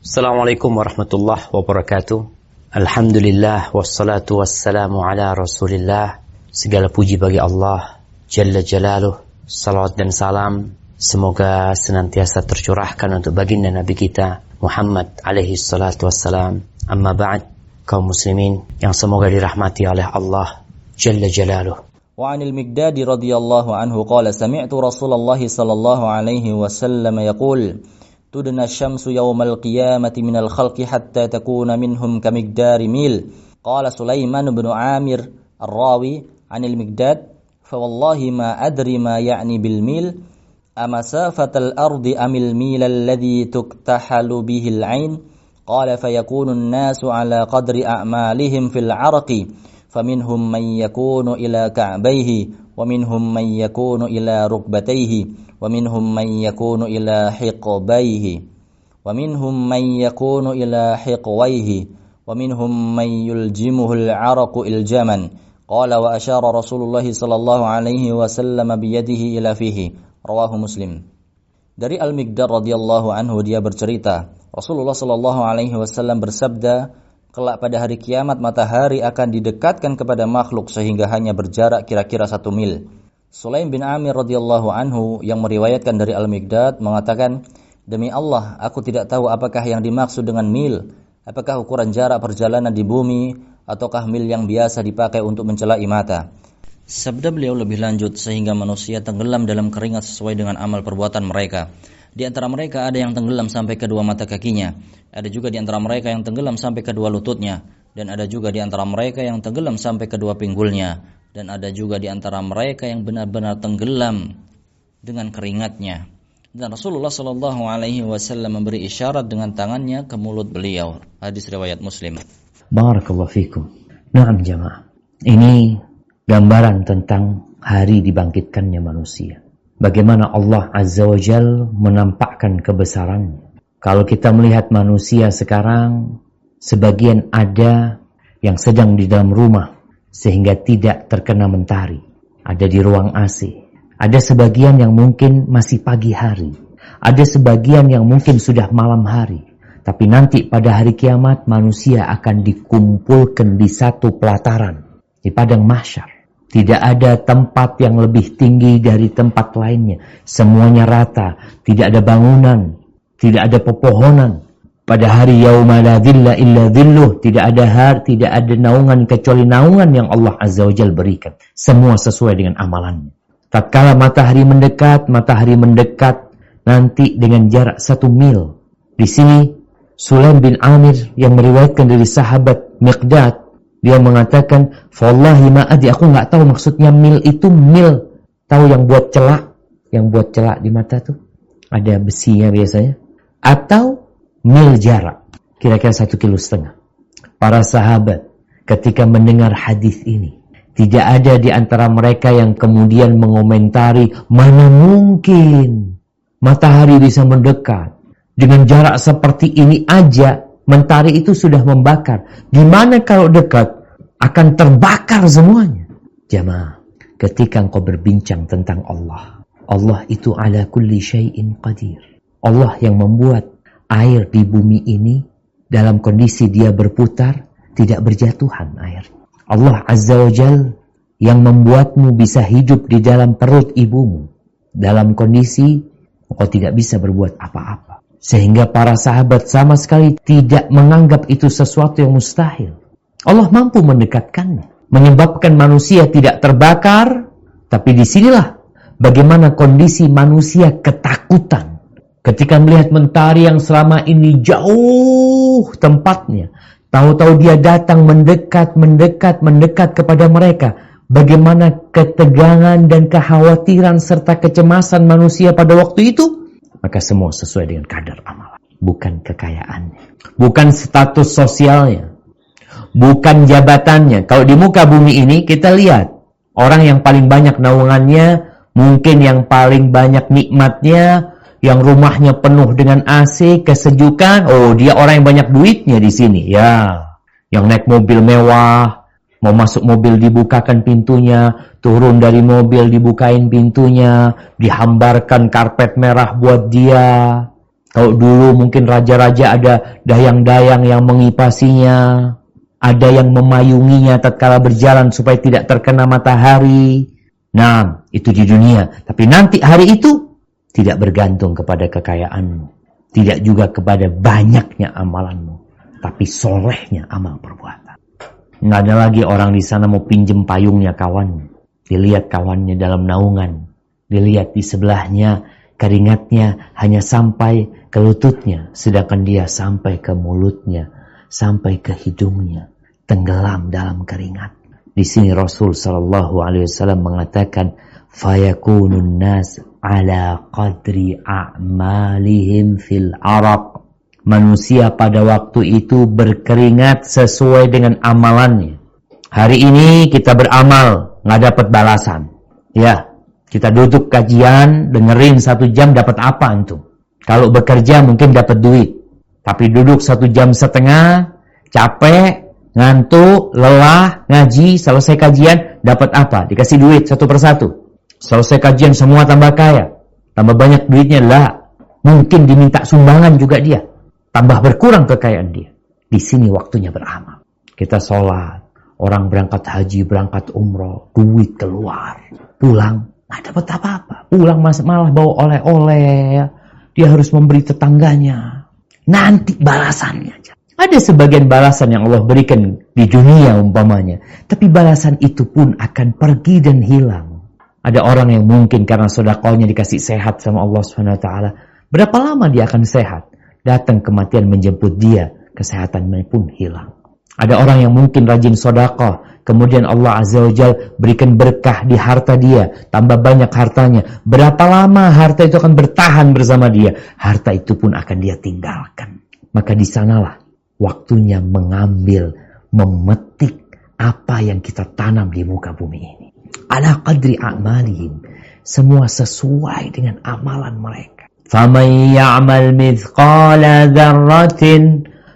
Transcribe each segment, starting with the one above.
Assalamualaikum warahmatullahi wabarakatuh. Alhamdulillah wassalatu wassalamu ala Rasulillah. Segala puji bagi Allah Jalla Jalaluh. Salawat dan salam semoga senantiasa tercurahkan untuk baginda Nabi kita Muhammad alaihi salatu wassalam. Amma ba'd, kaum muslimin yang semoga dirahmati oleh Allah Jalla Jalaluh. Wa 'anil Miqdad radhiyallahu anhu qala sami'tu Rasulullah sallallahu alaihi wasallam yaqul tudna asy-syamsu yawmal qiyamati minal khalqi hatta takuna minhum kamigdari mil. Qala Sulaiman bin Amir ar-rawi 'anil Miqdad fa wallahi ma adri ma ya'ni bil mil amasafatal ardi amil mil alladhi tuktahalu bihi al-'ain. Qala fayakunu an-nasu ala qadri a'malihim fil 'araqi faminhum man yakunu ila ka'bayhi wa minhum man yakunu ila rukbatayhi wa minhum man yakunu ila hiqbayhi wa minhum man yakunu ila hiqwayhi wa minhum man yuljimuhu al-'araqu iljaman. Qala wa asyara Rasulullah sallallahu alaihi wasallam biyadihi ila fihi. Rawahu Muslim. Dari Al-Miqdad radhiyallahu anhu, dia bercerita, Rasulullah sallallahu alaihi wasallam bersabda, kelak pada hari kiamat matahari akan didekatkan kepada makhluk sehingga hanya berjarak kira-kira 1 mil. Sulaim bin Amir radhiyallahu anhu yang meriwayatkan dari Al-Miqdad mengatakan, demi Allah, aku tidak tahu apakah yang dimaksud dengan mil. Apakah ukuran jarak perjalanan di bumi ataukah mil yang biasa dipakai untuk mencelai mata. Sabda beliau lebih lanjut, sehingga manusia tenggelam dalam keringat sesuai dengan amal perbuatan mereka. Di antara mereka ada yang tenggelam sampai kedua mata kakinya. Ada juga di antara mereka yang tenggelam sampai kedua lututnya. Dan ada juga di antara mereka yang tenggelam sampai kedua pinggulnya. Dan ada juga di antara mereka yang benar-benar tenggelam dengan keringatnya. Dan Rasulullah sallallahu alaihi wasallam memberi isyarat dengan tangannya ke mulut beliau. Hadis riwayat Muslim. Barakallahu fikum. Naam jamaah. Ini gambaran tentang hari dibangkitkannya manusia. Bagaimana Allah Azza wa Jal menampakkan kebesarannya. Kalau kita melihat manusia sekarang, sebagian ada yang sedang di dalam rumah sehingga tidak terkena mentari. Ada di ruang AC. Ada sebagian yang mungkin masih pagi hari. Ada sebagian yang mungkin sudah malam hari. Tapi nanti pada hari kiamat manusia akan dikumpulkan di satu pelataran, di padang mahsyar. Tidak ada tempat yang lebih tinggi dari tempat lainnya. Semuanya rata. Tidak ada bangunan. Tidak ada pepohonan. Pada hari yauma la dhilla illa dhilluh. Tidak ada naungan kecuali naungan yang Allah Azza wa Jalla berikan. Semua sesuai dengan amalannya. Tatkala matahari mendekat nanti dengan jarak 1 mil. Di sini Sulaim bin Amir yang meriwayatkan dari sahabat Miqdad, dia mengatakan, "Wallahi ma adri, aku enggak tahu maksudnya mil itu mil. Tahu yang buat celak di mata tuh? Ada besinya biasanya. Atau mil jarak, kira-kira 1,5 kilo. Para sahabat ketika mendengar hadis ini, tidak ada di antara mereka yang kemudian mengomentari, mana mungkin matahari bisa mendekat. Dengan jarak seperti ini aja mentari itu sudah membakar. Gimana kalau dekat? Akan terbakar semuanya. Jamaah, ketika engkau berbincang tentang Allah, Allah itu ala kulli syai'in qadir. Allah yang membuat air di bumi ini dalam kondisi dia berputar, tidak berjatuhan air. Allah Azza wa Jal yang membuatmu bisa hidup di dalam perut ibumu dalam kondisi engkau tidak bisa berbuat apa-apa. Sehingga para sahabat sama sekali tidak menganggap itu sesuatu yang mustahil. Allah mampu mendekatkannya, menyebabkan manusia tidak terbakar. Tapi disinilah bagaimana kondisi manusia ketakutan ketika melihat mentari yang selama ini jauh tempatnya. Tahu-tahu dia datang mendekat kepada mereka. Bagaimana ketegangan dan kekhawatiran serta kecemasan manusia pada waktu itu. Maka semua sesuai dengan kadar amalan. Bukan kekayaannya. Bukan status sosialnya. Bukan jabatannya. Kalau di muka bumi ini kita lihat. Orang yang paling banyak naungannya. Mungkin yang paling banyak nikmatnya. Yang rumahnya penuh dengan AC, kesejukan. Oh, dia orang yang banyak duitnya di sini. Ya. Yang naik mobil mewah. Mau masuk mobil dibukakan pintunya. Turun dari mobil dibukain pintunya, dihambarkan karpet merah buat dia. Kalau dulu mungkin raja-raja ada dayang-dayang yang mengipasinya, ada yang memayunginya tatkala berjalan supaya tidak terkena matahari. Nah, itu di dunia. Tapi nanti hari itu tidak bergantung kepada kekayaanmu, tidak juga kepada banyaknya amalanmu, tapi solehnya amal perbuatan. Nggak ada lagi orang di sana mau pinjem payungnya kawan. Dilihat kawannya dalam naungan. Dilihat di sebelahnya keringatnya hanya sampai ke lututnya. Sedangkan dia sampai ke mulutnya, sampai ke hidungnya. Tenggelam dalam keringat. Di sini Rasul SAW mengatakan, fayakunun nas ala qadri a'malihim fil araq. Manusia pada waktu itu berkeringat sesuai dengan amalannya. Hari ini kita beramal, nggak dapat balasan. Ya, kita duduk kajian, dengerin 1 jam dapat apa antum? Kalau bekerja mungkin dapat duit. Tapi duduk 1,5 jam, capek, ngantuk, lelah, ngaji, selesai kajian, dapat apa? Dikasih duit satu persatu. Selesai kajian semua tambah kaya. Tambah banyak duitnya, lah. Mungkin diminta sumbangan juga dia. Tambah berkurang kekayaan dia. Di sini waktunya beramal. Kita sholat. Orang berangkat haji, berangkat umroh. Duit keluar. Pulang, nggak dapat apa-apa. Pulang malah bawa oleh-oleh. Dia harus memberi tetangganya. Nanti balasannya. Ada sebagian balasan yang Allah berikan di dunia umpamanya. Tapi balasan itu pun akan pergi dan hilang. Ada orang yang mungkin karena sedekahnya dikasih sehat sama Allah SWT. Berapa lama dia akan sehat? Datang kematian menjemput dia, kesehatannya pun hilang. Ada orang yang mungkin rajin sedekah, kemudian Allah Azza wa Jalla berikan berkah di harta dia, tambah banyak hartanya. Berapa lama harta itu akan bertahan bersama dia? Harta itu pun akan dia tinggalkan. Maka di sanalah waktunya mengambil, memetik apa yang kita tanam di muka bumi ini. Ala qadri a'malihim. Semua sesuai dengan amalan mereka. فَمَنْ يَعْمَلْ مِثْقَالَ ذَرَّةٍ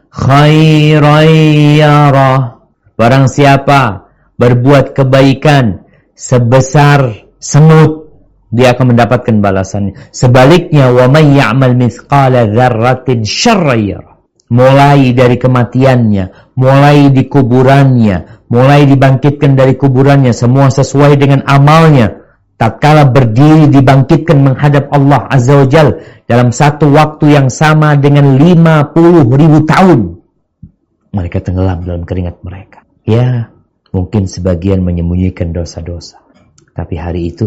خَيْرًا يَرَهُ. Barang siapa berbuat kebaikan sebesar semut, dia akan mendapatkan balasannya. Sebaliknya, وَمَنْ يَعْمَلْ مِثْقَالَ ذَرَّةٍ شَرًّا يَرَهُ. Mulai dari kematiannya, mulai di kuburannya, mulai dibangkitkan dari kuburannya, semua sesuai dengan amalnya. Tatkala berdiri dibangkitkan menghadap Allah Azza wa Jal dalam satu waktu yang sama dengan 50.000 tahun. Mereka tenggelam dalam keringat mereka. Ya, mungkin sebagian menyembunyikan dosa-dosa. Tapi hari itu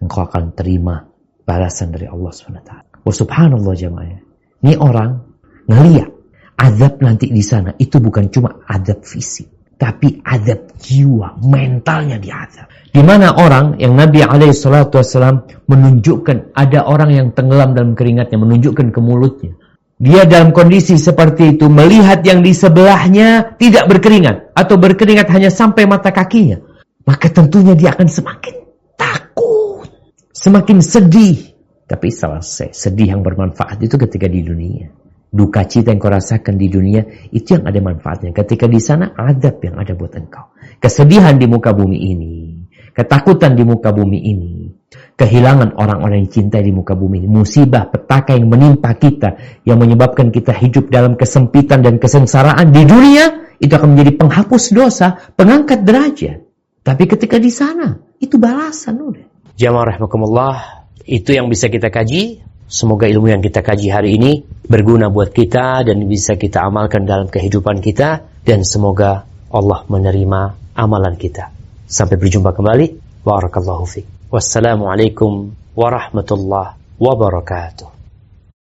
engkau akan terima balasan dari Allah SWT. Wa subhanallah jamaah. Ini orang ngeliat azab nanti di sana itu bukan cuma azab fisik, tapi azab jiwa, mentalnya diazab. Di mana orang yang Nabi SAW menunjukkan ada orang yang tenggelam dalam keringatnya, menunjukkan ke mulutnya. Dia dalam kondisi seperti itu, melihat yang di sebelahnya tidak berkeringat, atau berkeringat hanya sampai mata kakinya. Maka tentunya dia akan semakin takut, semakin sedih. Tapi selesai, sedih yang bermanfaat itu ketika di dunia. Duka cita yang kau rasakan di dunia, itu yang ada manfaatnya. Ketika di sana, azab yang ada buat engkau. Kesedihan di muka bumi ini. Ketakutan di muka bumi ini, kehilangan orang-orang yang cintai di muka bumi ini, musibah, petaka yang menimpa kita, yang menyebabkan kita hidup dalam kesempitan dan kesengsaraan di dunia, itu akan menjadi penghapus dosa, pengangkat derajat. Tapi ketika di sana, itu balasan udah. Jamaah rahimakumullah, itu yang bisa kita kaji. Semoga ilmu yang kita kaji hari ini berguna buat kita dan bisa kita amalkan dalam kehidupan kita, dan semoga Allah menerima amalan kita. Sampai berjumpa kembali. Barakallahu fiik. Wassalamualaikum warahmatullahi wabarakatuh.